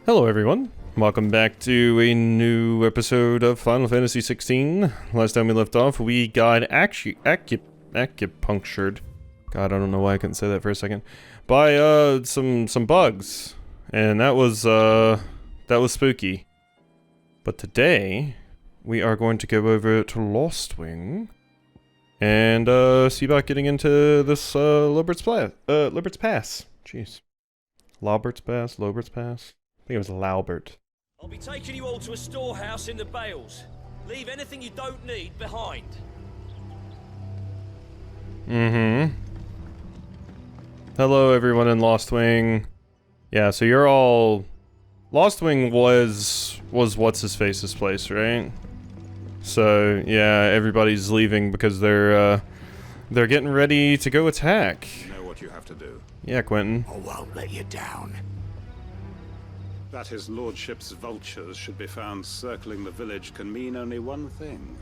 Hello everyone, welcome back to a new episode of Final Fantasy XVI. Last time we left off, we got acupunctured. God, I don't know why I couldn't say that for a second. By some bugs, and that was spooky. But today, we are going to go over to Lost Wing and see about getting into this Lobert's Pass. Jeez, Lobert's Pass. I think it was Laubert. I'll be taking you all to a storehouse in the Bales. Leave anything you don't need behind. Hello everyone in Lost Wing. Yeah, so you're all... Lost Wing was what's-his-face's place, right? So, yeah, everybody's leaving because they're getting ready to go attack. You know what you have to do. Yeah, Quentin. I won't let you down. That his lordship's vultures should be found circling the village can mean only one thing.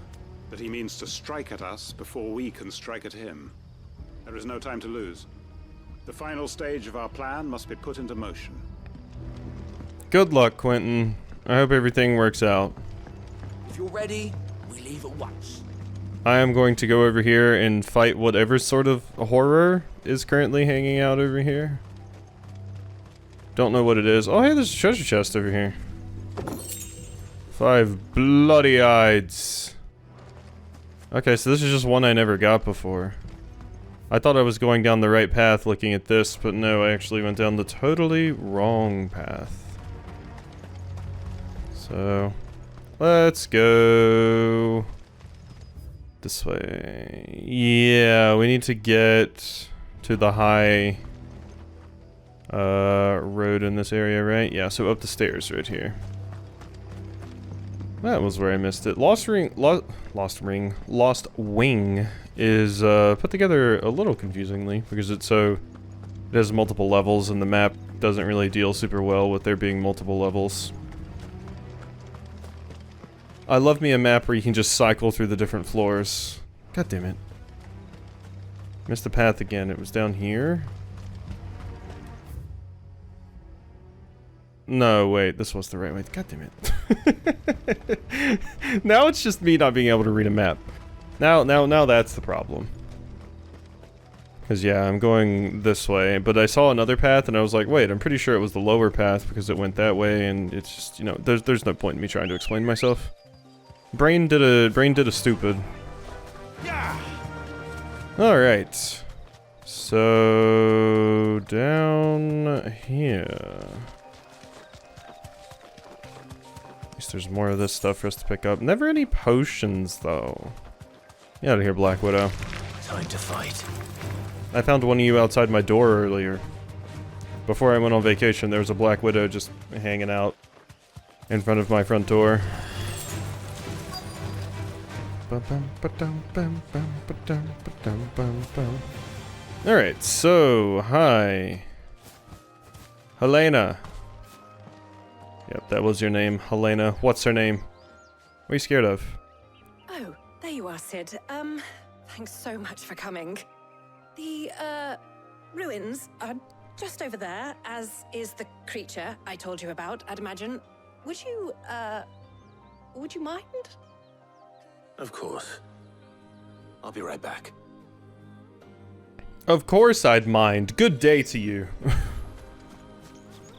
That he means to strike at us before we can strike at him. There is no time to lose. The final stage of our plan must be put into motion. Good luck, Quentin. I hope everything works out. If you're ready, we leave at once. I am going to go over here and fight whatever sort of horror is currently hanging out over here. Don't know what it is. Oh, hey, there's a treasure chest over here. 5 bloody eyes. Okay, so this is just one I never got before. I thought I was going down the right path looking at this, but no, I actually went down the totally wrong path. So, let's go this way. Yeah, we need to get to the high road in this area, right? Yeah, so up the stairs right here. That was where I missed it. Lost Wing is put together a little confusingly because it has multiple levels and the map doesn't really deal super well with there being multiple levels. I love me a map where you can just cycle through the different floors. God damn it. Missed the path again. It was down here. No, wait, this was the right way. God damn it. Now it's just me not being able to read a map. Now that's the problem. Because, yeah, I'm going this way, but I saw another path and I was like, wait, I'm pretty sure it was the lower path because it went that way, and it's just, you know, there's no point in me trying to explain myself. Brain did a stupid. Alright. So, down here. There's more of this stuff for us to pick up. Never any potions, though. Get out of here, Black Widow. Time to fight. I found one of you outside my door earlier. Before I went on vacation, there was a Black Widow just hanging out in front of my front door. Alright, so, hi. Helena. Yep, that was your name, Helena. What's her name? What are you scared of? Oh, there you are, Sid. Thanks so much for coming. The, ruins are just over there, as is the creature I told you about, I'd imagine. Would you mind? Of course. I'll be right back. Of course I'd mind. Good day to you.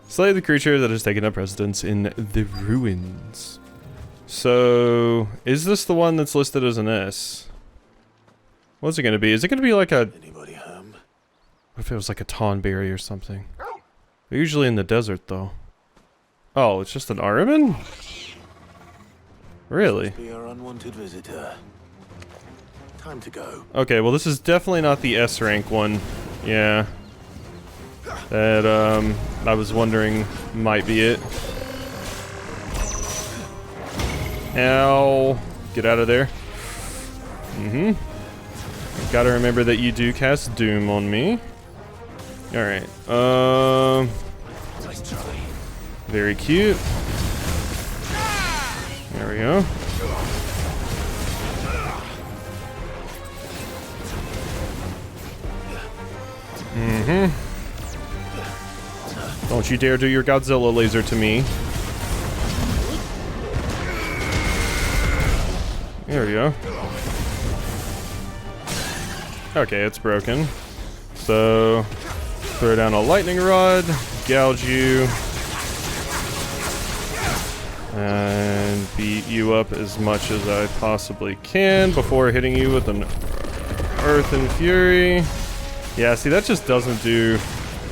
Slay the creature that has taken up residence in the ruins. So, is this the one that's listed as an S? What's it gonna be? Is it gonna be like a... Anybody home? What if it was like a Tonberry or something? They're usually in the desert, though. Oh, it's just an Ahriman? Really? Be our unwanted visitor. Time to go. Okay, well this is definitely not the S rank one. Yeah. That, I was wondering might be it. Ow. Get out of there. Gotta remember that you do cast Doom on me. Alright, Nice try. very cute. There we go. Don't you dare do your Godzilla laser to me. There we go. Okay, it's broken. So, throw down a lightning rod, gouge you, and beat you up as much as I possibly can before hitting you with an Earth and Fury. Yeah, see, that just doesn't do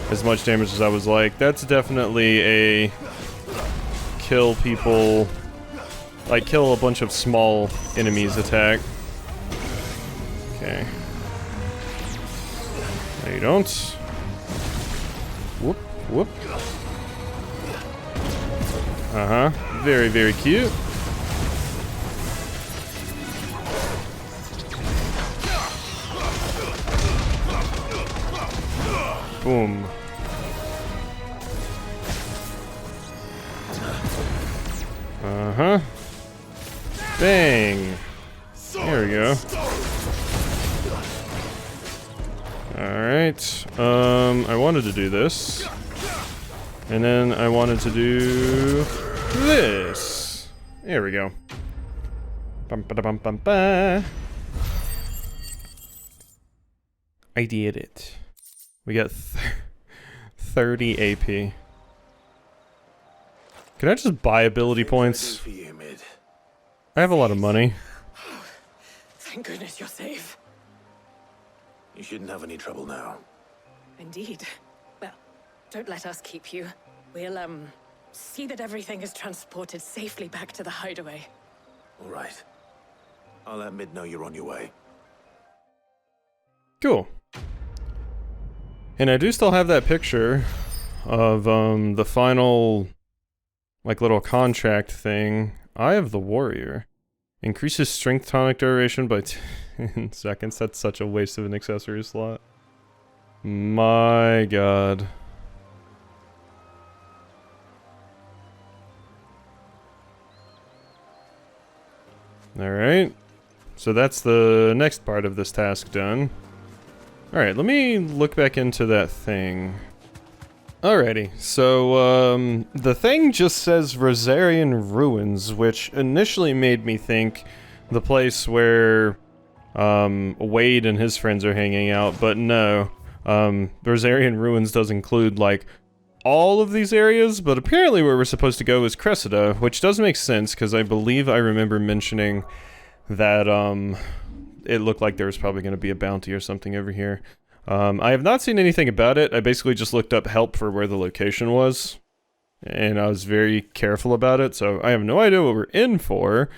as much damage as I was like. That's definitely a kill people, like kill a bunch of small enemies attack. Okay. No, you don't. Whoop, whoop. Uh-huh. Very, very cute. Boom. Uh-huh. Bang. There we go. Alright. I wanted to do this. And then I wanted to do this. There we go. Bum ba da bum bum ba. I did it. We got 30 AP. Can I just buy ability points? I have a lot of money. Thank goodness you're safe. You shouldn't have any trouble now. Indeed. Well, don't let us keep you. We'll, see that everything is transported safely back to the hideaway. All right. I'll let Mid know you're on your way. Cool. And I do still have that picture of, the final, like, little contract thing. Eye of the Warrior. Increases strength tonic duration by 10 seconds. That's such a waste of an accessory slot. My god. Alright. So that's the next part of this task done. Alright, let me look back into that thing. Alrighty, so, the thing just says Rosarian Ruins, which initially made me think the place where, Wade and his friends are hanging out, but no. Rosarian Ruins does include, like, all of these areas, but apparently where we're supposed to go is Cressida, which does make sense, because I believe I remember mentioning that, it looked like there was probably going to be a bounty or something over here. I have not seen anything about it. I basically just looked up help for where the location was, and I was very careful about it, so I have no idea what we're in for.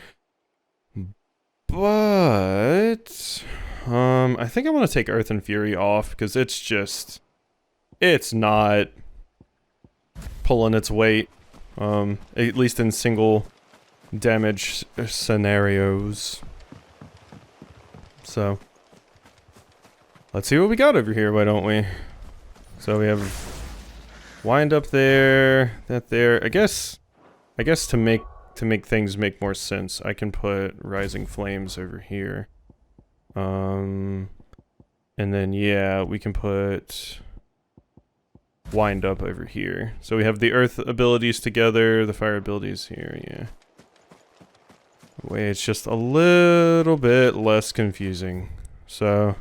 But I think I want to take Earth and Fury off, because it's not pulling its weight, at least in single damage scenarios. So let's see what we got over here, why don't we? So we have wind up there, that there. I guess to make things make more sense, I can put Rising Flames over here. And then yeah, we can put wind up over here. So we have the earth abilities together, the fire abilities here, yeah. Wait, it's just a little bit less confusing. So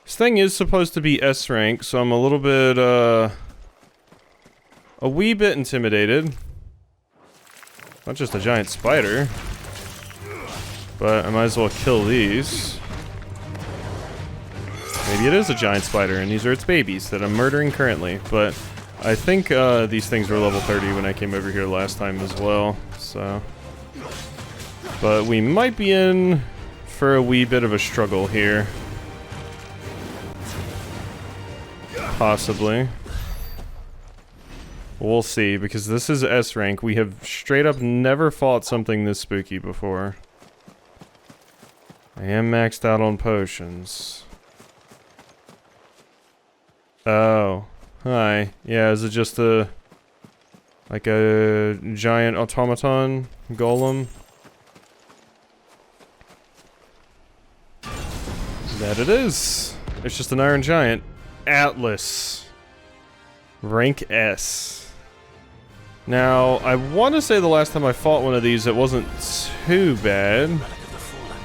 this thing is supposed to be S rank, so I'm a little bit, a wee bit intimidated. Not just a giant spider, but I might as well kill these. Maybe it is a giant spider, and these are its babies that I'm murdering currently, but I think, these things were level 30 when I came over here last time as well, so. But we might be in for a wee bit of a struggle here. Possibly. We'll see, because this is S rank. We have straight up never fought something this spooky before. I am maxed out on potions. Oh. Hi. Yeah, is it just like a giant automaton golem? That it is. It's just an iron giant. Atlas. Rank S. Now, I want to say the last time I fought one of these, it wasn't too bad. Relic of the Fallen.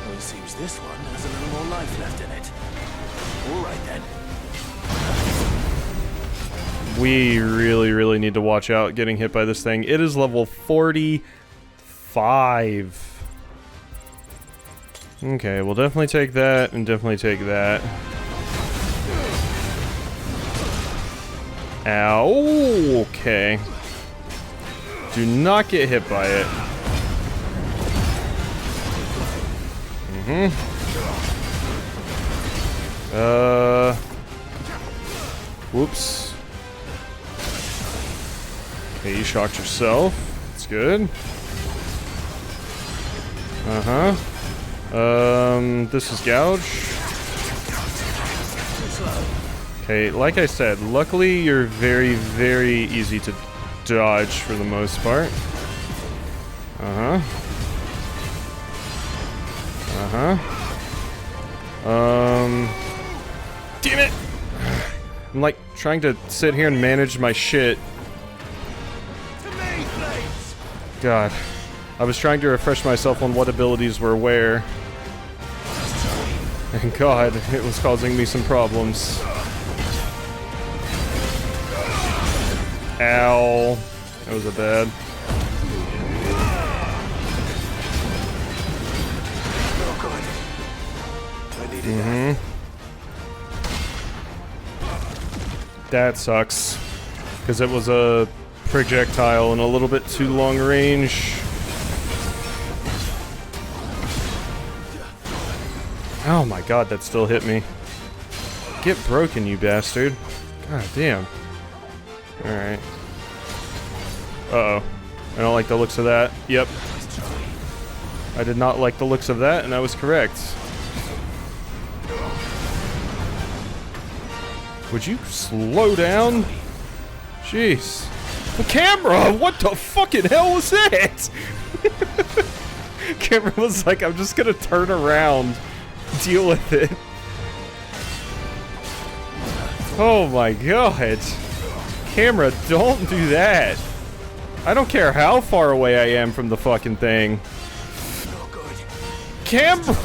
Well, it seems this one has a little more life left in it. All right then. We really need to watch out getting hit by this thing. It is level 45. Okay, we'll definitely take that and definitely take that. Ow, okay. Do not get hit by it. Whoops. Okay, you shocked yourself. That's good. This is gouge. Okay, like I said, luckily you're very easy to dodge for the most part. Damn it! I'm like trying to sit here and manage my shit. God. I was trying to refresh myself on what abilities were where. And God, it was causing me some problems. Ow. That was a bad. That sucks. Because it was a projectile and a little bit too long range. Oh my God, that still hit me. Get broken, you bastard. God damn. Alright. Uh-oh. I don't like the looks of that. Yep. I did not like the looks of that, and I was correct. Would you slow down? Jeez. The camera! What the fucking hell was that? Camera was like, I'm just gonna turn around. Deal with it. Oh my God. Camera, don't do that. I don't care how far away I am from the fucking thing. Camera!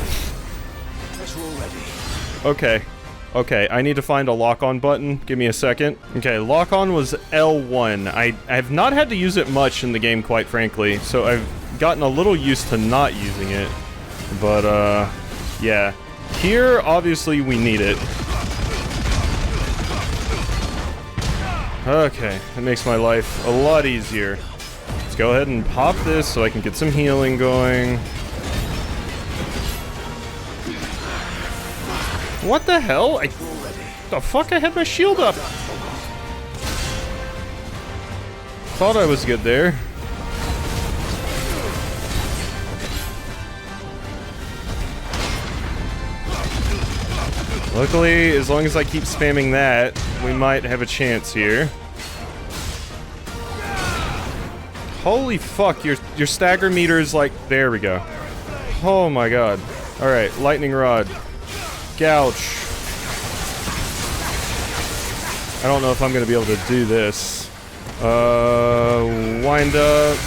Okay. Okay, I need to find a lock-on button. Give me a second. Okay, lock-on was L1. I have not had to use it much in the game, quite frankly, so I've gotten a little used to not using it. But, yeah. Here, obviously, we need it. Okay, that makes my life a lot easier. Let's go ahead and pop this so I can get some healing going. What the hell? The fuck? I had my shield up! Thought I was good there. Luckily, as long as I keep spamming that, we might have a chance here. Holy fuck, your stagger meter is like... There we go. Oh my God. Alright, lightning rod. Gouge. I don't know if I'm gonna be able to do this. Wind up.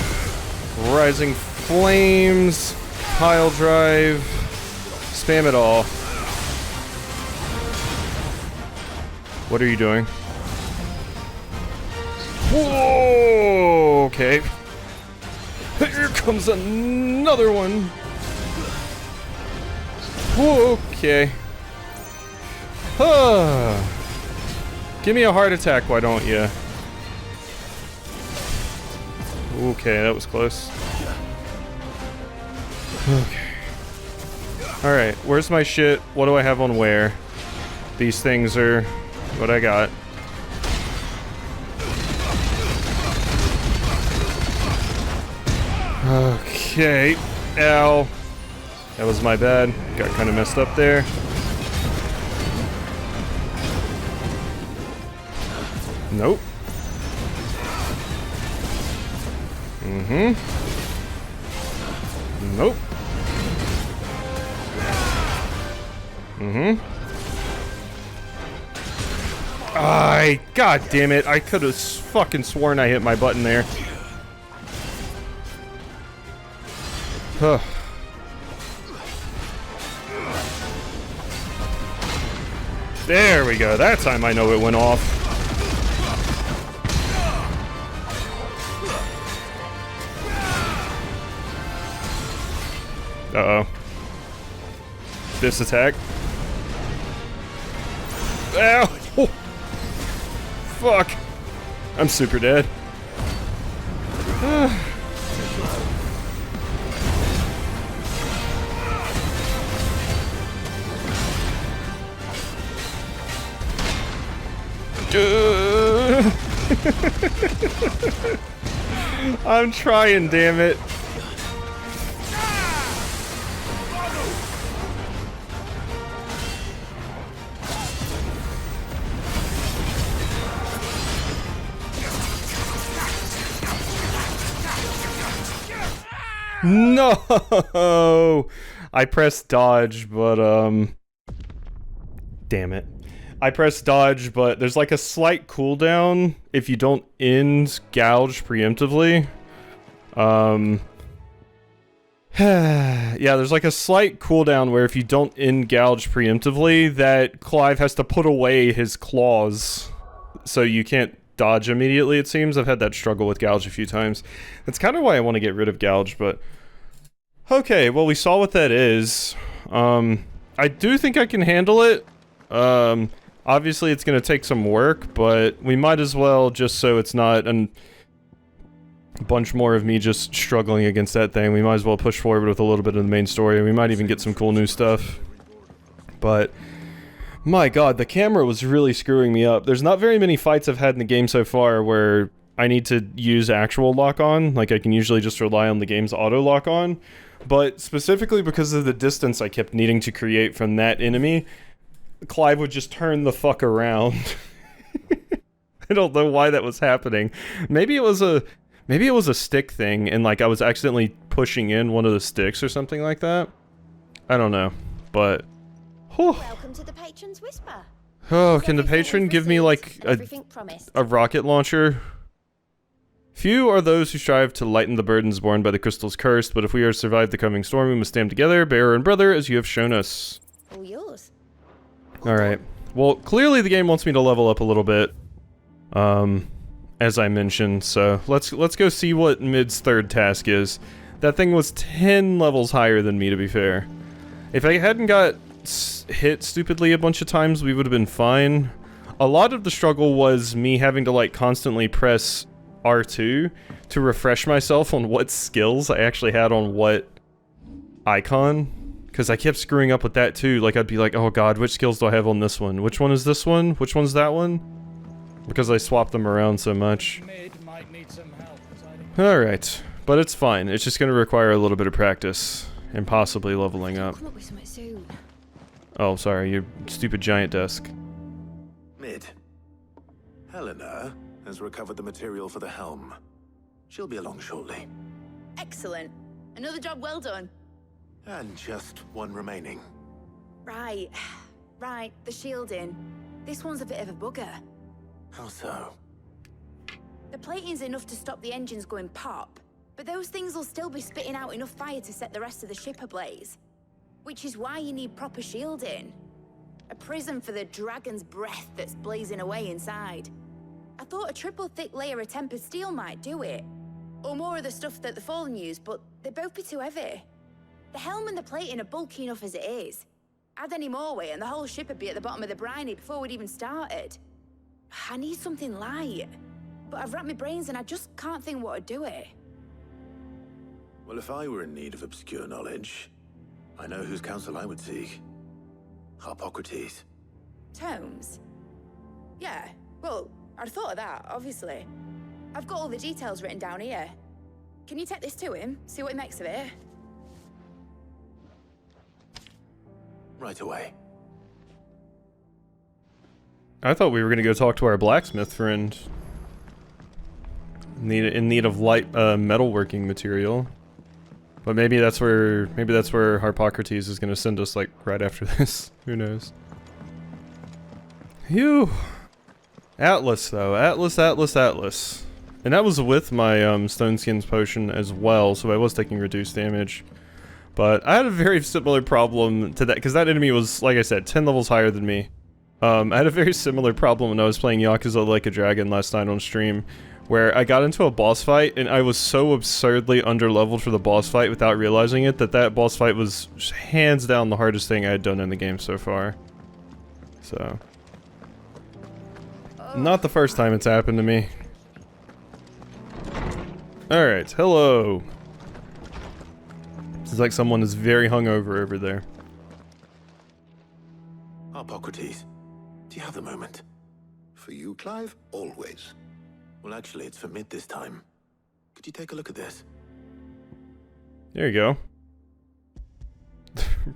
Rising flames. Pile drive. Spam it all. What are you doing? Whoa! Okay. Here comes another one. Okay. Give me a heart attack, why don't you? Okay, that was close. Okay. Alright, where's my shit? What do I have on where? These things are what I got. Okay. Ow. That was my bad. Got kind of messed up there. Nope. Nope. God damn it, I could have fucking sworn I hit my button there. Huh. There we go, that time I know it went off. Uh-oh. This attack. Ow! Oh. Fuck! I'm super dead. I'm trying, damn it. No! I pressed dodge, but damn it. I pressed dodge, but there's like a slight cooldown if you don't end gouge preemptively. Yeah, there's like a slight cooldown where if you don't end gouge preemptively, that Clive has to put away his claws, so you can't dodge immediately, it seems. I've had that struggle with gouge a few times. That's kind of why I want to get rid of gouge, but... Okay, well, we saw what that is. I do think I can handle it. Obviously it's going to take some work, but we might as well, just so it's not a bunch more of me just struggling against that thing, we might as well push forward with a little bit of the main story. We might even get some cool new stuff. But... my god, the camera was really screwing me up. There's not very many fights I've had in the game so far where I need to use actual lock-on. Like, I can usually just rely on the game's auto-lock-on. But specifically because of the distance I kept needing to create from that enemy, Clive would just turn the fuck around. I don't know why that was happening. Maybe it was a stick thing, and like I was accidentally pushing in one of the sticks or something like that. I don't know, but... whew. Welcome to the Patron's Whisper. Oh, can the patron give me like a rocket launcher? Few are those who strive to lighten the burdens borne by the crystal's curse, but if we are to survive the coming storm, we must stand together, bearer and brother, as you have shown us. All yours. Alright. Well, clearly the game wants me to level up a little bit. As I mentioned, so let's go see what Mid's third task is. That thing was 10 levels higher than me, to be fair. If I hadn't got hit stupidly a bunch of times, we would have been fine. A lot of the struggle was me having to like constantly press R2 to refresh myself on what skills I actually had on what icon, because I kept screwing up with that too. Like I'd be like, oh god, which skills do I have on this one? Which one is this one? Which one's that one? Because I swapped them around so much. Alright, but it's fine. It's just going to require a little bit of practice and possibly leveling up. Come up with something soon. Oh, sorry, your stupid giant desk. Mid. Helena has recovered the material for the helm. She'll be along shortly. Excellent. Another job well done. And just one remaining. Right. Right, the shielding. This one's a bit of a bugger. How so? The plating's enough to stop the engines going pop, but those things will still be spitting out enough fire to set the rest of the ship ablaze. Which is why you need proper shielding. A prison for the dragon's breath that's blazing away inside. I thought a triple thick layer of tempered steel might do it. Or more of the stuff that the Fallen use, but they'd both be too heavy. The helm and the plating are bulky enough as it is. Add any more weight and the whole ship would be at the bottom of the briny before we'd even started. I need something light. But I've racked my brains and I just can't think what would do it. Well, if I were in need of obscure knowledge, I know whose counsel I would seek. Harpocrates. Tomes? Yeah, well, I'd thought of that, obviously. I've got all the details written down here. Can you take this to him, see what he makes of it? Right away. I thought we were gonna go talk to our blacksmith friend. In need of light metalworking material. But maybe that's where Harpocrates is gonna send us like right after this. Who knows? Phew. Atlas, though. Atlas, Atlas, Atlas. And that was with my Stone Skins potion as well, so I was taking reduced damage. But I had a very similar problem to that, because that enemy was, like I said, 10 levels higher than me. I had a very similar problem when I was playing Yakuza Like a Dragon last night on stream, where I got into a boss fight, and I was so absurdly underleveled for the boss fight without realizing it, that boss fight was hands down the hardest thing I had done in the game so far. So... not the first time it's happened to me. Alright, hello. It's like someone is very hungover over there. Hippocrates, do you have a moment? For you, Clive? Always. Well, actually, it's for mid this time. Could you take a look at this? There you go.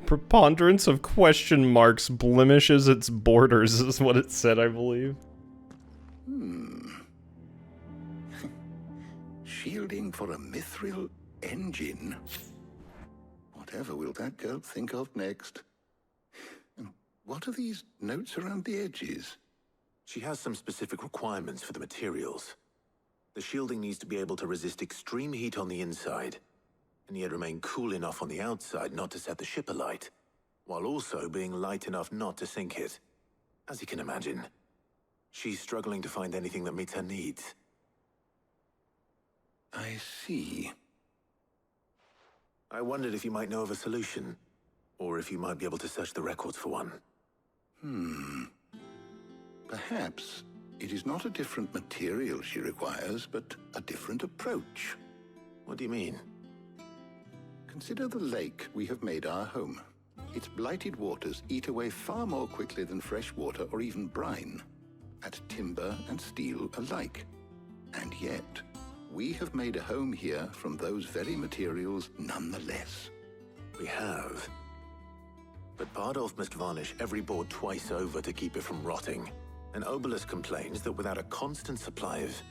Preponderance of question marks blemishes its borders is what it said, I believe. Shielding for a mithril engine. Whatever will that girl think of next? And what are these notes around the edges? She has some specific requirements for the materials. The shielding needs to be able to resist extreme heat on the inside, and yet remain cool enough on the outside not to set the ship alight, while also being light enough not to sink it. As you can imagine, she's struggling to find anything that meets her needs. I see. I wondered if you might know of a solution, or if you might be able to search the records for one. Perhaps it is not a different material she requires, but a different approach. What do you mean? Consider the lake we have made our home. Its blighted waters eat away far more quickly than fresh water or even brine, at timber and steel alike. And yet, we have made a home here from those very materials nonetheless. We have. But Bardolph must varnish every board twice over to keep it from rotting. And Obelisk complains that without a constant supply of...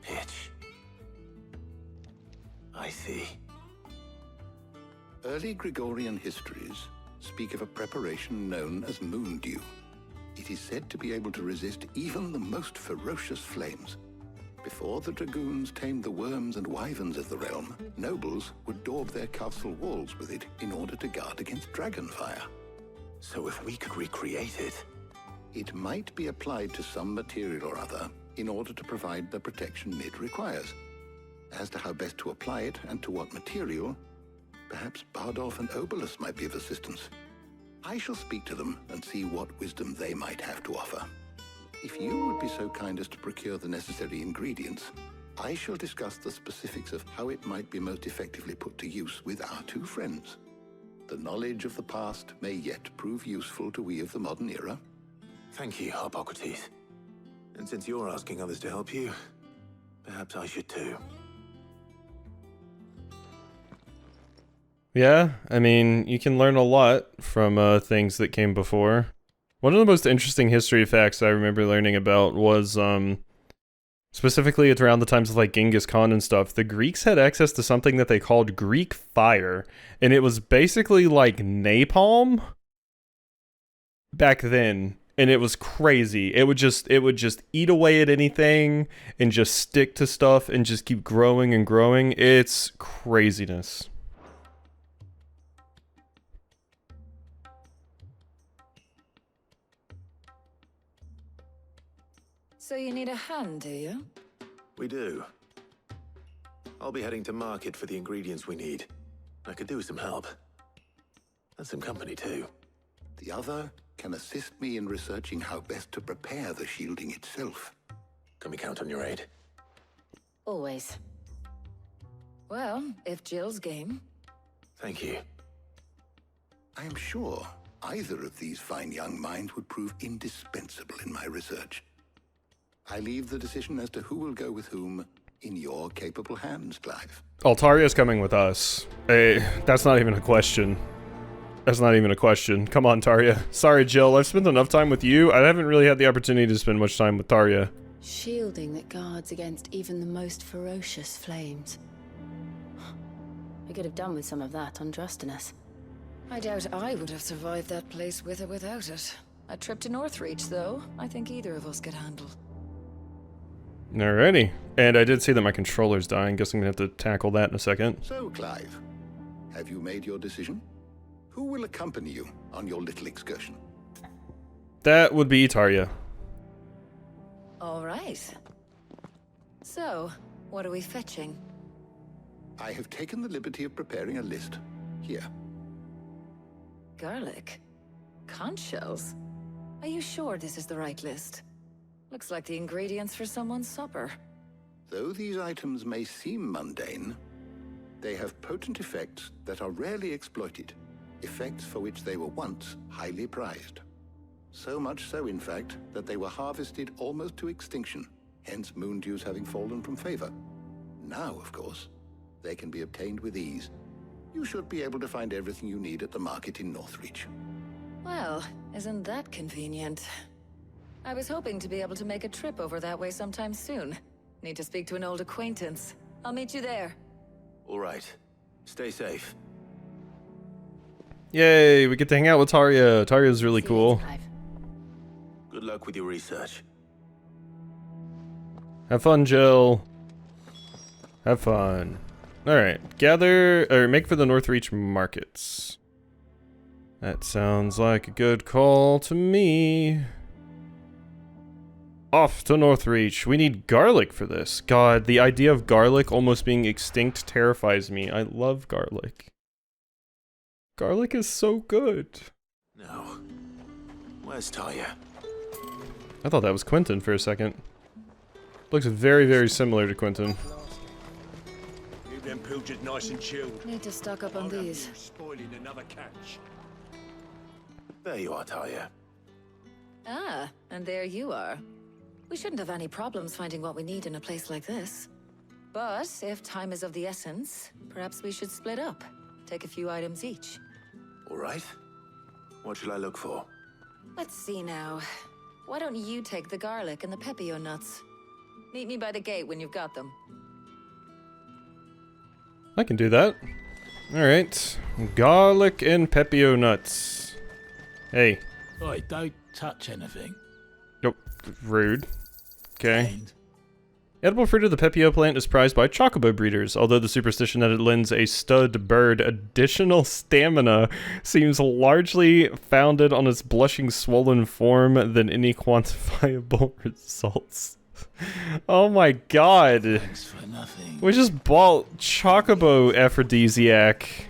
pitch. I see. Early Gregorian histories speak of a preparation known as moon dew. It is said to be able to resist even the most ferocious flames. Before the dragoons tamed the worms and wyverns of the realm, nobles would daub their castle walls with it in order to guard against dragon fire. So if we could recreate it... It might be applied to some material or other in order to provide the protection Mid requires. As to how best to apply it and to what material, perhaps Bardolph and Obelisk might be of assistance. I shall speak to them and see what wisdom they might have to offer. If you would be so kind as to procure the necessary ingredients, I shall discuss the specifics of how it might be most effectively put to use with our two friends. The knowledge of the past may yet prove useful to we of the modern era. Thank you, Hippocrates. And since you're asking others to help you, perhaps I should too. Yeah, I mean, you can learn a lot from things that came before. One of the most interesting history facts I remember learning about was, specifically it's around the times of like Genghis Khan and stuff, the Greeks had access to something that they called Greek fire, and it was basically like napalm back then, and it was crazy. It would just eat away at anything and just stick to stuff and just keep growing and growing. It's craziness. So you need a hand, do you? We do. I'll be heading to market for the ingredients we need. I could do with some help. And some company too. The other can assist me in researching how best to prepare the shielding itself. Can we count on your aid? Always. Well, if Jill's game. Thank you. I am sure either of these fine young minds would prove indispensable in my research. I leave the decision as to who will go with whom in your capable hands, Clive. Altaria's coming with us. Hey, that's not even a question. That's not even a question. Come on, Tarja. Sorry, Jill. I've spent enough time with you. I haven't really had the opportunity to spend much time with Tarja. Shielding that guards against even the most ferocious flames. I could have done with some of that on Drustinus. I doubt I would have survived that place with or without it. A trip to Northreach, though, I think either of us could handle. Alrighty. And I did see that my controller's dying. Guess I'm gonna have to tackle that in a second. So, Clive, have you made your decision? Who will accompany you on your little excursion? That would be Itaria. All right. So, what are we fetching? I have taken the liberty of preparing a list. Here. Garlic? Conch shells? Are you sure this is the right list? Looks like the ingredients for someone's supper. Though these items may seem mundane, they have potent effects that are rarely exploited, effects for which they were once highly prized. So much so, in fact, that they were harvested almost to extinction, hence moondews having fallen from favor. Now, of course, they can be obtained with ease. You should be able to find everything you need at the market in Northreach. Well, isn't that convenient? I was hoping to be able to make a trip over that way sometime soon. Need to speak to an old acquaintance. I'll meet you there. All right. Stay safe. Yay, we get to hang out with Taria. Taria's really See you cool. later, Clive. Good luck with your research. Have fun, Jill. Have fun. Alright, gather, or make for the Northreach markets. That sounds like a good call to me. Off to Northreach. We need garlic for this. God, the idea of garlic almost being extinct terrifies me. I love garlic. Garlic is so good. Now, where's Talia? I thought that was Quentin for a second. Looks very, very similar to Quentin. Keep them pilchards nice and chilled. Need to stock up on these. Spoiling another catch. There you are, Talia. Ah, and there you are. We shouldn't have any problems finding what we need in a place like this. But if time is of the essence, perhaps we should split up. Take a few items each. All right. What shall I look for? Let's see now. Why don't you take the garlic and the pepio nuts? Meet me by the gate when you've got them. I can do that. Alright. Garlic and pepio nuts. Hey. Oi, don't touch anything. Nope. Rude. Okay. And Edible fruit of the pepio plant is prized by chocobo breeders, although the superstition that it lends a stud bird additional stamina seems largely founded on its blushing swollen form than any quantifiable results. Oh my god. thanks for nothing. We just bought chocobo aphrodisiac.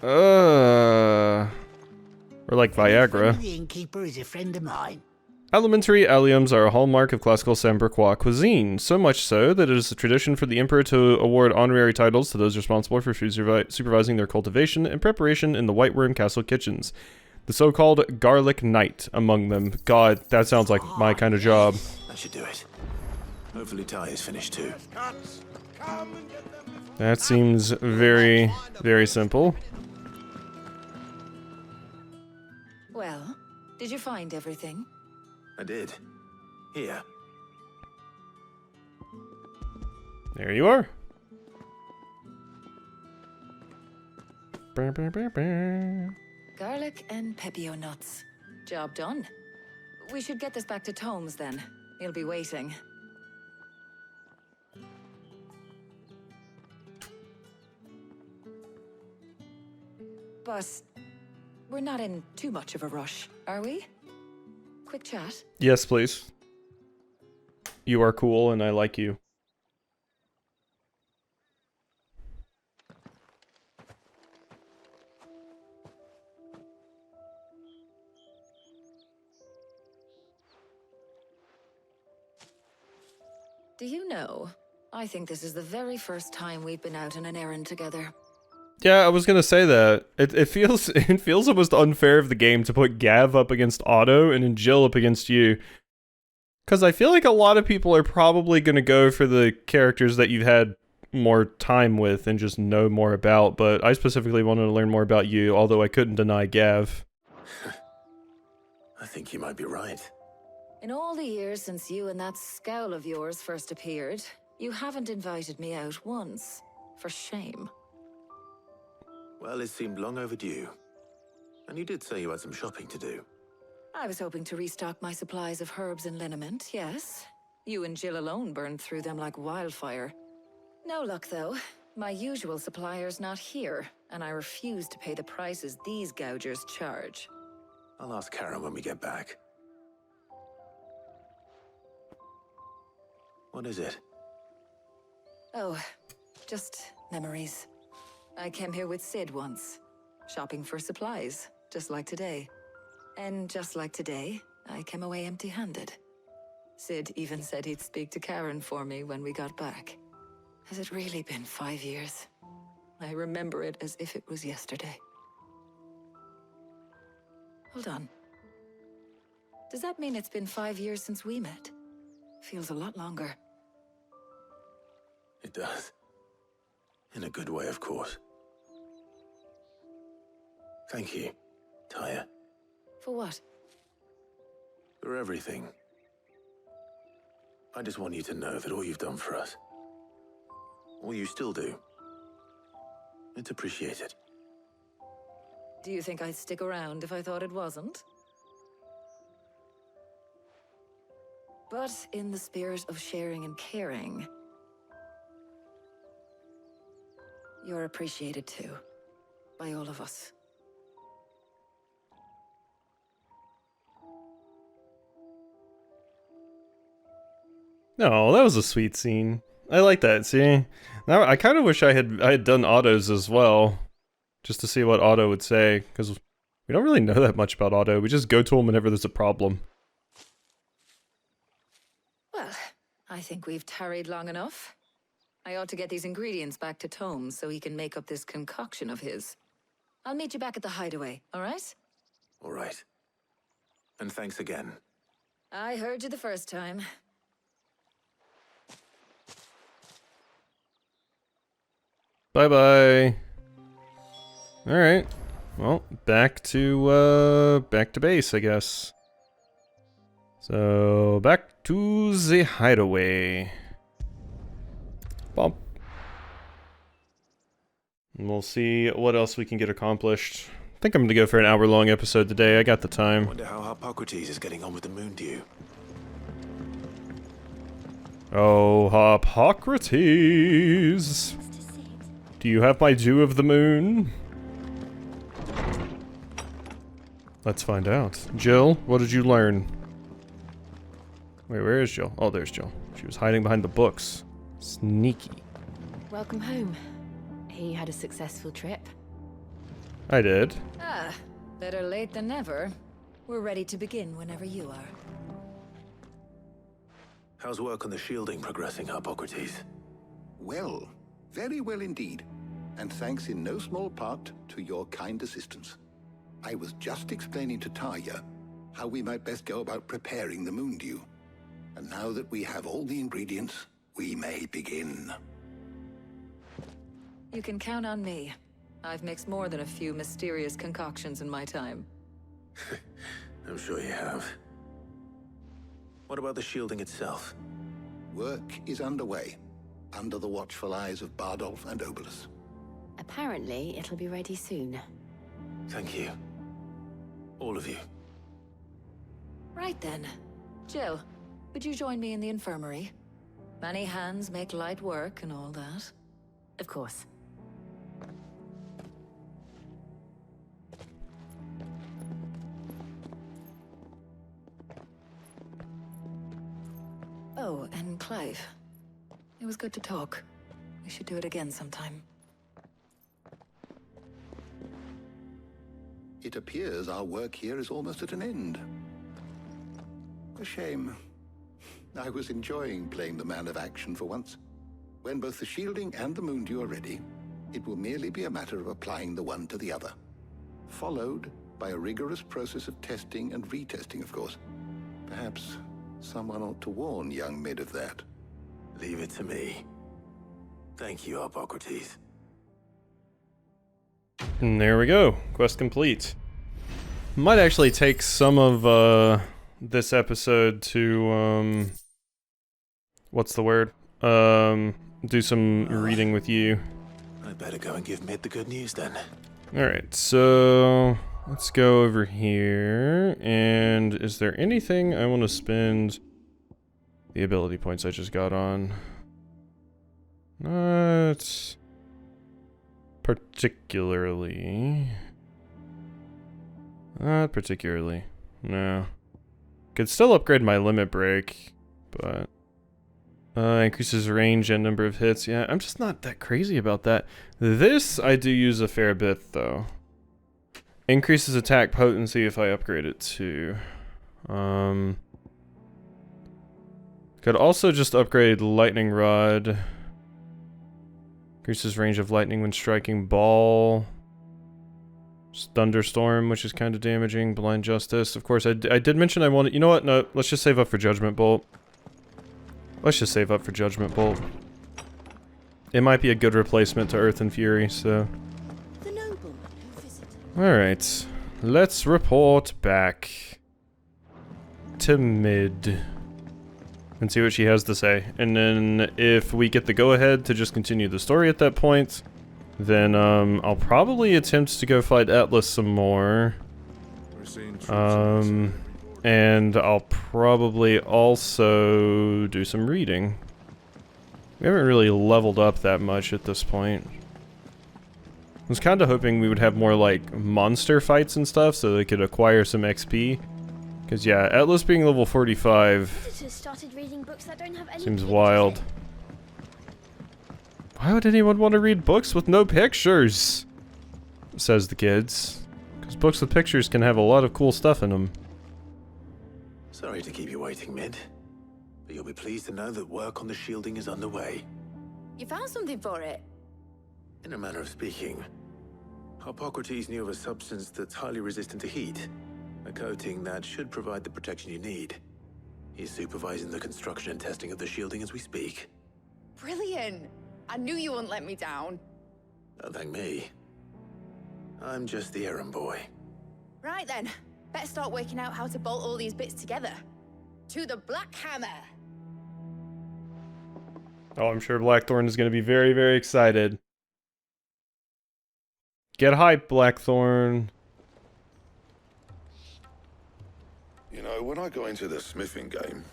Or like Viagra. The innkeeper is a friend of mine. Alimentary alliums are a hallmark of classical Samberquois cuisine, so much so that it is a tradition for the emperor to award honorary titles to those responsible for supervising their cultivation and preparation in the White Worm Castle kitchens. The so-called Garlic Knight among them. God, that sounds like my kind of job. That should do it. Hopefully Talia's finished too. That seems very, very simple. Well, did you find everything? I did. Here. There you are. Brr, brr, brr, brr. Garlic and pepio nuts. Job done. We should get this back to Tomes then. He'll be waiting. But we're not in too much of a rush, are we? Quick chat. Yes, please. You are cool and I like you. Do you know, I think this is the very first time we've been out on an errand together. Yeah, I was gonna say that. It feels it feels almost unfair of the game to put Gav up against Otto and then Jill up against you. Cause I feel like a lot of people are probably gonna go for the characters that you've had more time with and just know more about, but I specifically wanted to learn more about you, although I couldn't deny Gav. I think you might be right. In all the years since you and that scowl of yours first appeared, you haven't invited me out once. For shame. Well, it seemed long overdue. And you did say you had some shopping to do. I was hoping to restock my supplies of herbs and liniment, yes. You and Jill alone burned through them like wildfire. No luck, though. My usual supplier's not here, and I refuse to pay the prices these gougers charge. I'll ask Karen when we get back. What is it? Oh, just memories. I came here with Sid once, shopping for supplies, just like today. And just like today, I came away empty-handed. Sid even said he'd speak to Karen for me when we got back. Has it really been 5 years? I remember it as if it was yesterday. Hold on. Does that mean it's been 5 years since we met? Feels a lot longer. It does. In a good way, of course. Thank you, Tyre. For what? For everything. I just want you to know that all you've done for us, all you still do, it's appreciated. Do you think I'd stick around if I thought it wasn't? But in the spirit of sharing and caring, you're appreciated too, by all of us. No, that was a sweet scene. I like that. See, now I kind of wish I had done Otto's as well, just to see what Otto would say, because we don't really know that much about Otto. We just go to him whenever there's a problem. Well, I think we've tarried long enough. I ought to get these ingredients back to Tome so he can make up this concoction of his. I'll meet you back at the hideaway, all right? All right. And thanks again. I heard you the first time. Bye-bye. Alright. Well, back to base, I guess. So, back to the hideaway. Bump. And we'll see what else we can get accomplished. I think I'm gonna go for an hour-long episode today. I got the time. Wonder how Hippocrates is getting on with the moon dew. Oh, Hippocrates! Do you have my dew of the moon? Let's find out. Jill, what did you learn? Wait, where is Jill? Oh, there's Jill. She was hiding behind the books. Sneaky. Welcome home. You had a successful trip. I did. Ah, better late than never. We're ready to begin whenever you are. How's work on the shielding progressing, Hippocrates? Well, very well indeed. And thanks in no small part to your kind assistance. I was just explaining to Tarja how we might best go about preparing the moon dew. And now that we have all the ingredients, we may begin. You can count on me. I've mixed more than a few mysterious concoctions in my time. I'm sure you have. What about the shielding itself? Work is underway, under the watchful eyes of Bardolph and Obolus. Apparently, it'll be ready soon. Thank you. All of you. Right then. Jill, would you join me in the infirmary? Many hands make light work and all that. Of course. Oh, and Clive. It was good to talk. We should do it again sometime. It appears our work here is almost at an end. A shame. I was enjoying playing the man of action for once. When both the shielding and the moon dew are ready, it will merely be a matter of applying the one to the other. Followed by a rigorous process of testing and retesting, of course. Perhaps someone ought to warn young Mid of that. Leave it to me. Thank you, Hippocrates. And there we go. Quest complete. Might actually take some of this episode to what's the word? Do some reading with you. I better go and give Mid the good news then. Alright, so Let's go over here. And is there anything I want to spend the ability points I just got on? Not particularly. Not particularly. No. Could still upgrade my limit break, but increases range and number of hits. Yeah, I'm just not that crazy about that. This I do use a fair bit though. Increases attack potency if I upgrade it to. Could also just upgrade lightning rod. Increases range of lightning when striking ball. Thunderstorm, which is kind of damaging. Blind Justice. Of course, I did mention I wanted... You know what? No, let's just save up for Judgment Bolt. Let's just save up for Judgment Bolt. It might be a good replacement to Earth and Fury, so... Alright. Let's report back to Mid. And see what she has to say. And then if we get the go-ahead to just continue the story at that point... Then, I'll probably attempt to go fight Atlas some more. And I'll probably also do some reading. We haven't really leveled up that much at this point. I was kind of hoping we would have more, like, monster fights and stuff so they could acquire some XP. Because, yeah, Atlas being level 45 seems wild. Why would anyone want to read books with no pictures? Says the kids. Because books with pictures can have a lot of cool stuff in them. Sorry to keep you waiting, Mid. But you'll be pleased to know that work on the shielding is underway. You found something for it? In a manner of speaking, Hippocrates knew of a substance that's highly resistant to heat. A coating that should provide the protection you need. He's supervising the construction and testing of the shielding as we speak. Brilliant! I knew you wouldn't let me down. Don't thank me. I'm just the errand boy. Right then, better start working out how to bolt all these bits together. To the Black Hammer! Oh, I'm sure Blackthorn is going to be very, very excited. Get hype, Blackthorn. You know, when I got into the smithing game,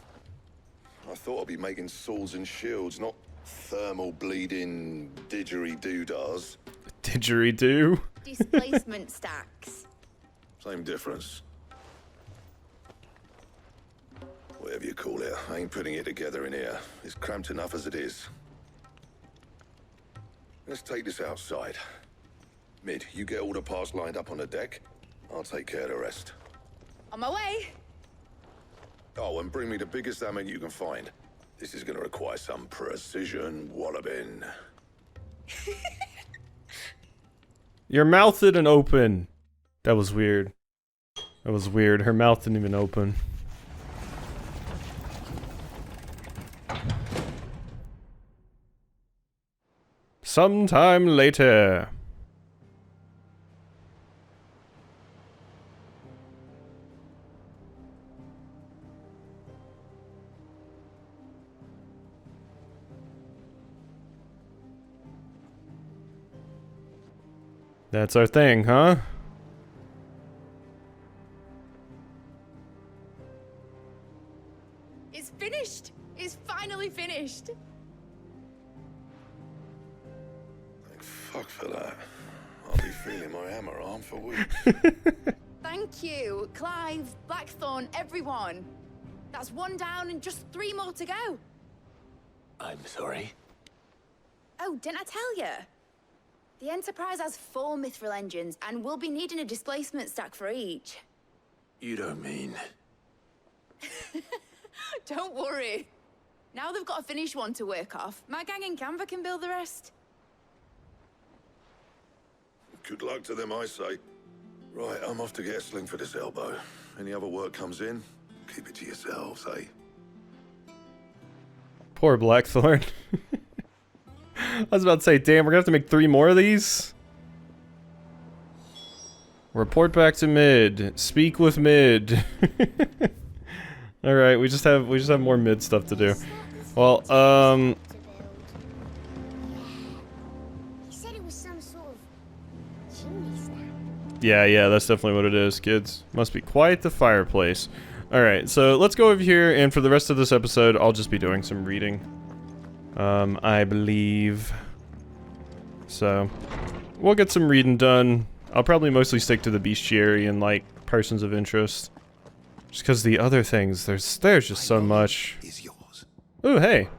I thought I'd be making swords and shields, not thermal bleeding didgeridoo-dahs. Didgeridoo? Displacement stacks. Same difference. Whatever you call it, I ain't putting it together in here. It's cramped enough as it is. Let's take this outside. Mid, you get all the parts lined up on the deck. I'll take care of the rest. On my way! Oh, and bring me the biggest hammer you can find. This is gonna require some precision walloping. Your mouth didn't open. That was weird. That was weird. Her mouth didn't even open. Sometime later. That's our thing, huh? It's finished! It's finally finished! Thank fuck for that. I'll be feeling my hammer arm for weeks. Thank you, Clive, Blackthorn, everyone. That's one down and just 3 more to go. I'm sorry. Oh, didn't I tell you? The Enterprise has 4 mithril engines, and we'll be needing a displacement stack for each. You don't mean... Don't worry. Now they've got a finished one to work off. My gang in Canva can build the rest. Good luck to them, I say. Right, I'm off to get a sling for this elbow. Any other work comes in, keep it to yourselves, eh? Poor Blackthorn. I was about to say, damn, we're gonna have to make 3 more of these? Report back to Mid. Speak with Mid. Alright, we just have more Mid stuff to do. Well, He said it was some sort of chimney stack. Yeah, that's definitely what it is, kids. Must be quite the fireplace. Alright, so let's go over here, and for the rest of this episode, I'll just be doing some reading. I believe. So, we'll get some reading done. I'll probably mostly stick to the bestiary and, like, persons of interest. Just because the other things, there's just so much. Is yours. Ooh, hey.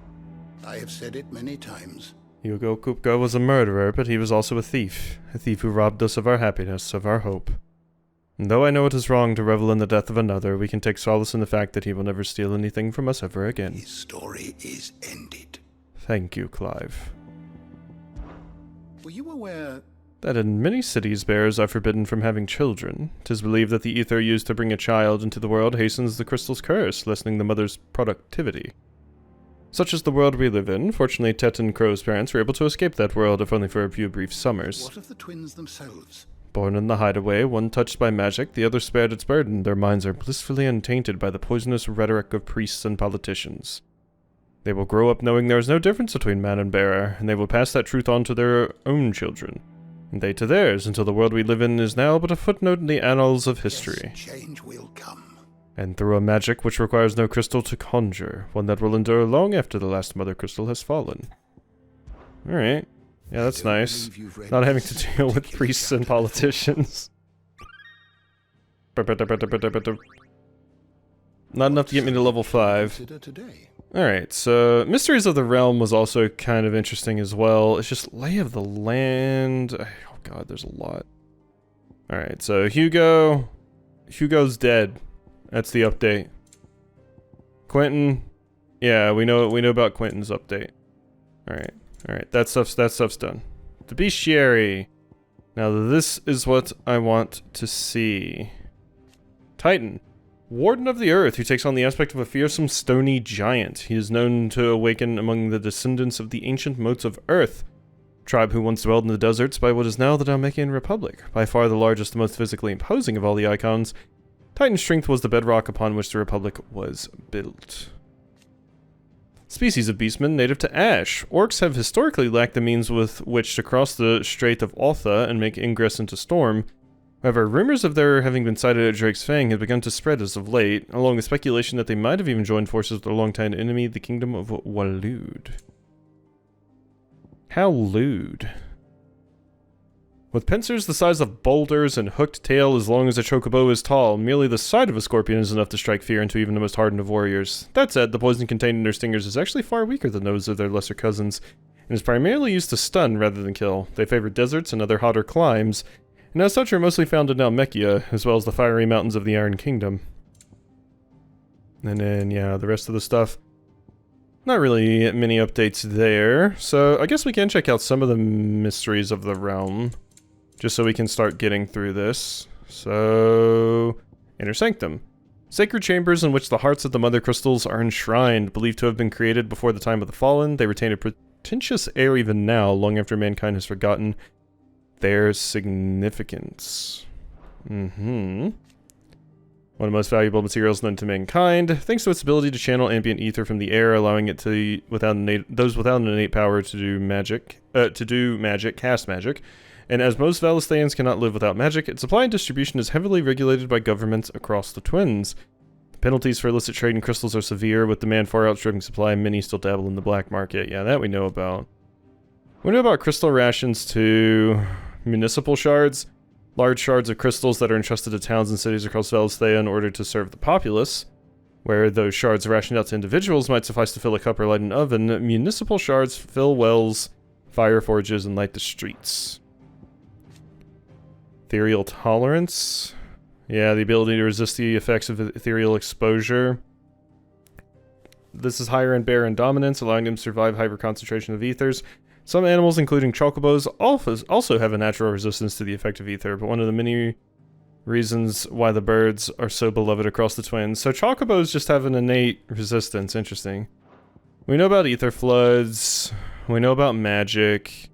I have said it many times. Hugo Kupka was a murderer, but he was also a thief who robbed us of our happiness, of our hope. And though I know it is wrong to revel in the death of another, we can take solace in the fact that he will never steal anything from us ever again. His story is ended. Thank you, Clive. Were you aware That in many cities bears are forbidden from having children? 'Tis believed that the ether used to bring a child into the world hastens the crystal's curse, lessening the mother's productivity. Such is the world we live in. Fortunately, Tet and Crow's parents were able to escape that world, if only for a few brief summers. what of the twins themselves? Born in the hideaway, one touched by magic, the other spared its burden. Their minds are blissfully untainted by the poisonous rhetoric of priests and politicians. They will grow up knowing there is no difference between man and bearer, and they will pass that truth on to their own children, and they to theirs, until the world we live in is now but a footnote in the annals of history. Yes, change will come. And through a magic which requires no crystal to conjure, one that will endure long after the last mother crystal has fallen. Alright. Yeah, that's nice. Not having to deal with priests and politicians. Not enough to get me to level 5. Alright, so Mysteries of the Realm was also kind of interesting as well. It's just Lay of the Land. Oh god, there's a lot. Alright, so Hugo's dead. That's the update. Quentin. Yeah, we know about Quentin's update. Alright, that stuff's done. The bestiary. Now this is what I want to see. Titan. Warden of the Earth, who takes on the aspect of a fearsome stony giant. He is known to awaken among the descendants of the ancient moats of Earth, tribe who once dwelled in the deserts by what is now the Dalmatian Republic. By far the largest and most physically imposing of all the icons, Titan's strength was the bedrock upon which the Republic was built. Species of beastmen native to Ash. Orcs have historically lacked the means with which to cross the Strait of Altha and make ingress into Storm. However, rumors of their having been sighted at Drake's Fang have begun to spread as of late, along with speculation that they might have even joined forces with their longtime enemy, the Kingdom of Waloed. How lewd. With pincers the size of boulders and hooked tail as long as a chocobo is tall, merely the sight of a scorpion is enough to strike fear into even the most hardened of warriors. That said, the poison contained in their stingers is actually far weaker than those of their lesser cousins, and is primarily used to stun rather than kill. They favor deserts and other hotter climes, and as such are mostly found in Nalmekia, as well as the fiery mountains of the Iron Kingdom. And then, yeah, the rest of the stuff. Not really many updates there, so I guess we can check out some of the Mysteries of the Realm. Just so we can start getting through this. So, Inner Sanctum. Sacred chambers in which the hearts of the Mother Crystals are enshrined, believed to have been created before the time of the Fallen. They retain a pretentious air even now, long after mankind has forgotten their significance. One of the most valuable materials known to mankind, thanks to its ability to channel ambient ether from the air, allowing it to, those without an innate power to cast magic. And as most Valistaians cannot live without magic, its supply and distribution is heavily regulated by governments across the Twins. The penalties for illicit trade in crystals are severe, with demand far outstripping supply, and many still dabble in the black market. Yeah, that we know about. We know about crystal rations too. Municipal shards. Large shards of crystals that are entrusted to towns and cities across Valisthea in order to serve the populace. Where those shards rationed out to individuals might suffice to fill a cup or light an oven, municipal shards fill wells, fire forges, and light the streets. Ethereal tolerance. Yeah, the ability to resist the effects of ethereal exposure. This is higher in bear and dominance, allowing them to survive hyper concentration of ethers. Some animals, including chocobos, also have a natural resistance to the effect of ether, but one of the many reasons why the birds are so beloved across the Twins. So chocobos just have an innate resistance. Interesting. We know about ether floods. We know about magic.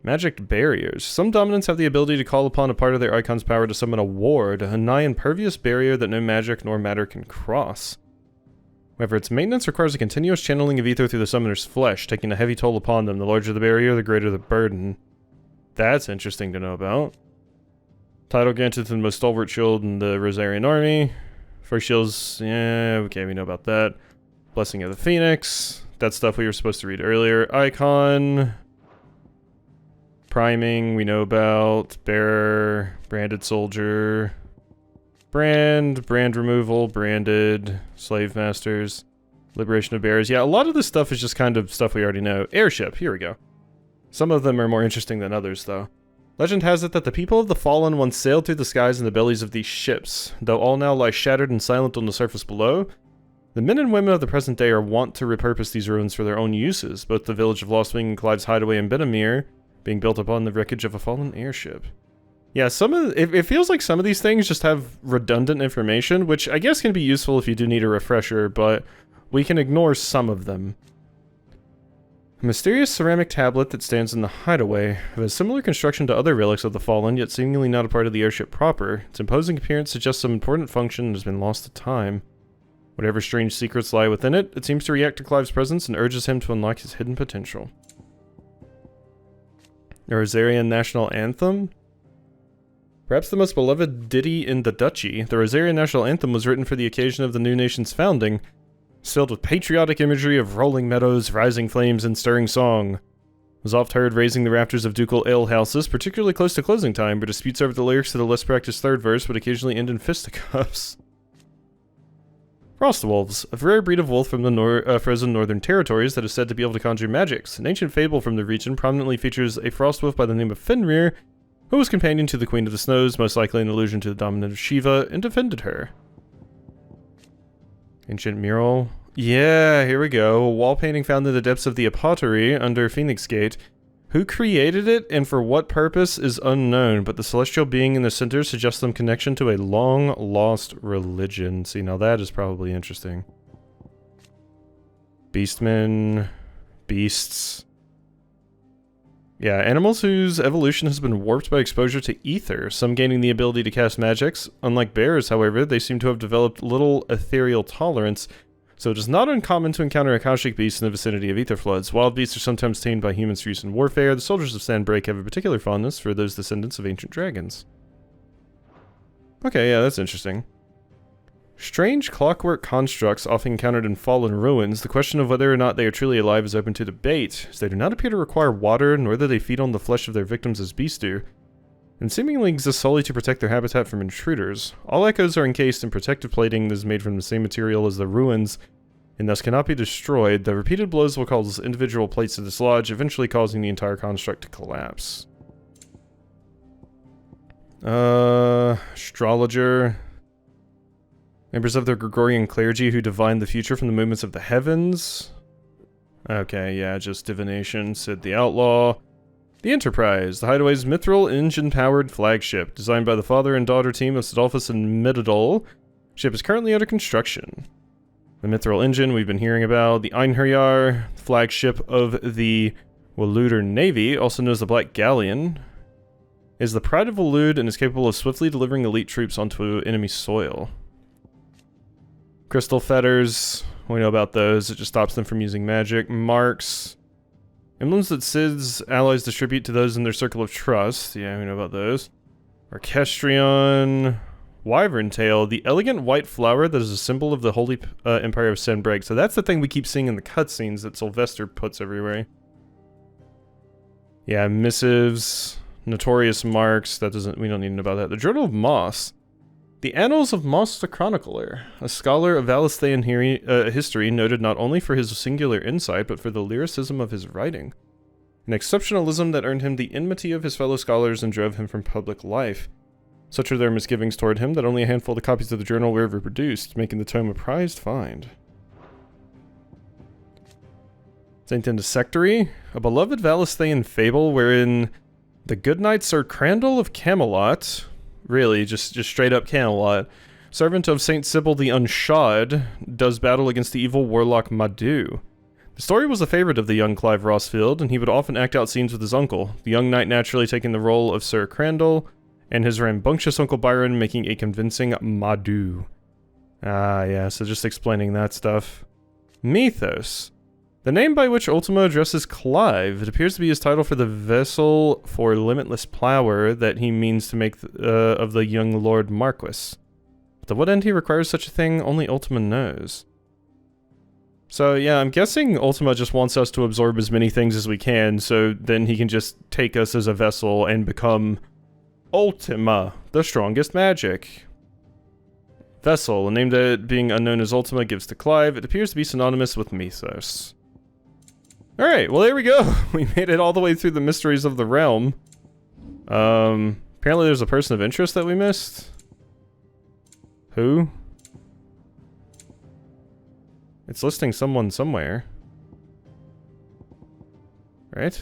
Magic barriers. Some dominants have the ability to call upon a part of their icon's power to summon a ward, a nigh impervious barrier that no magic nor matter can cross. However, its maintenance requires a continuous channeling of ether through the summoner's flesh, taking a heavy toll upon them. The larger the barrier, the greater the burden. That's interesting to know about. Title granted to the most stalwart shield in the Rosarian army. First shields, yeah, okay, we know about that. Blessing of the Phoenix. That stuff we were supposed to read earlier. Icon. Priming, we know about. Bearer, branded soldier. Brand removal, branded, slave masters, liberation of bearers. Yeah, a lot of this stuff is just kind of stuff we already know. Airship, here we go. Some of them are more interesting than others, though. Legend has it that the people of the Fallen once sailed through the skies in the bellies of these ships. Though all now lie shattered and silent on the surface below, the men and women of the present day are wont to repurpose these ruins for their own uses, both the village of Lostwing and Clive's hideaway in Benamir being built upon the wreckage of a fallen airship. Yeah, it feels like some of these things just have redundant information, which I guess can be useful if you do need a refresher, but we can ignore some of them. A mysterious ceramic tablet that stands in the hideaway of a similar construction to other relics of the Fallen, yet seemingly not a part of the airship proper. Its imposing appearance suggests some important function that has been lost to time. Whatever strange secrets lie within it, it seems to react to Clive's presence and urges him to unlock his hidden potential. A Rosarian national anthem? Perhaps the most beloved ditty in the Duchy, the Rosarian national anthem was written for the occasion of the new nation's founding. It's filled with patriotic imagery of rolling meadows, rising flames, and stirring song. It was oft heard raising the rafters of ducal alehouses, particularly close to closing time, where disputes over the lyrics to the less practiced third verse would occasionally end in fisticuffs. Frostwolves, a rare breed of wolf from the frozen northern territories that is said to be able to conjure magics. An ancient fable from the region prominently features a frostwolf by the name of Fenrir, who was companion to the Queen of the Snows, most likely an allusion to the dominant of Shiva, and defended her. Ancient mural. Yeah, here we go. A wall painting found in the depths of the Apothecary under Phoenix Gate. Who created it and for what purpose is unknown, but the celestial being in the center suggests some connection to a long-lost religion. See, now that is probably interesting. Beastmen. Beasts. Yeah, animals whose evolution has been warped by exposure to ether, some gaining the ability to cast magics. Unlike bears, however, they seem to have developed little ethereal tolerance, so it is not uncommon to encounter Akashic beasts in the vicinity of ether floods. Wild beasts are sometimes tamed by humans for use in warfare. The soldiers of Sandbreak have a particular fondness for those descendants of ancient dragons. Okay, yeah, that's interesting. Strange clockwork constructs often encountered in fallen ruins. The question of whether or not they are truly alive is open to debate, as they do not appear to require water, nor do they feed on the flesh of their victims as beasts do, and seemingly exist solely to protect their habitat from intruders. All echoes are encased in protective plating that is made from the same material as the ruins, and thus cannot be destroyed. The repeated blows will cause individual plates to dislodge, eventually causing the entire construct to collapse. Astrologer. Members of the Gregorian clergy who divine the future from the movements of the heavens. Okay, yeah, just divination, said the outlaw. The Enterprise, the Hideaway's mithril engine-powered flagship, designed by the father and daughter team of Sidolphus and Midadol. Ship is currently under construction. The mithril engine we've been hearing about, the Einherjar, flagship of the Waluder Navy, also known as the Black Galleon, is the pride of Walud and is capable of swiftly delivering elite troops onto enemy soil. Crystal fetters, we know about those, it just stops them from using magic. Marks, emblems that Sid's allies distribute to those in their circle of trust, yeah, we know about those. Orchestrion, Wyvern Tail, the elegant white flower that is a symbol of the Holy Empire of Sandbreak. So that's the thing we keep seeing in the cutscenes that Sylvester puts everywhere. Yeah, missives, notorious marks, we don't need to know about that. The Journal of Moss. The Annals of Moss the Chronicler, a scholar of Valisthaean history noted not only for his singular insight, but for the lyricism of his writing. An exceptionalism that earned him the enmity of his fellow scholars and drove him from public life. Such are their misgivings toward him that only a handful of the copies of the journal were ever produced, making the tome a prized find. Saint Indissectory, a beloved Valisthaean fable wherein the good knight Sir Crandall of Camelot, really, just straight up Camelot, servant of Saint Sybil the Unshod, does battle against the evil warlock Madhu. The story was a favorite of the young Clive Rossfield, and he would often act out scenes with his uncle, the young knight naturally taking the role of Sir Crandall, and his rambunctious Uncle Byron making a convincing Madhu. Ah, yeah, so just explaining that stuff. Mythos. The name by which Ultima addresses Clive. It appears to be his title for the vessel for limitless power that he means to make of the young Lord Marquis. But to what end he requires such a thing, only Ultima knows. So yeah, I'm guessing Ultima just wants us to absorb as many things as we can, so then he can just take us as a vessel and become Ultima, the strongest magic. Vessel, a name that being unknown as Ultima gives to Clive. It appears to be synonymous with Mythos. Alright, well there we go. We made it all the way through the mysteries of the realm. Apparently there's a person of interest that we missed. Who? It's listing someone somewhere. Right?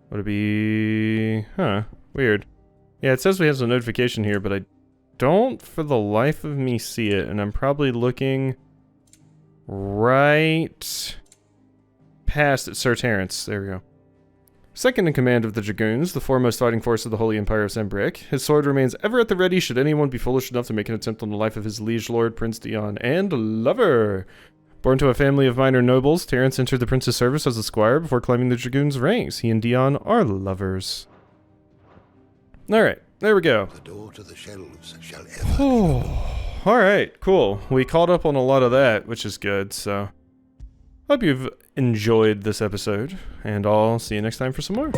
Would it be... Huh. Weird. Yeah, it says we have a notification here, but I don't for the life of me see it, and I'm probably looking right past Sir Terrence. There we go. Second in command of the Dragoons, the foremost fighting force of the Holy Empire of Zembrick, his sword remains ever at the ready should anyone be foolish enough to make an attempt on the life of his liege lord, Prince Dion, and lover. Born to a family of minor nobles, Terrence entered the prince's service as a squire before climbing the Dragoons' ranks. He and Dion are lovers. Alright, there we go. The door to the shelves shall ever Alright, cool. We caught up on a lot of that, which is good, so... Hope you've enjoyed this episode, and I'll see you next time for some more.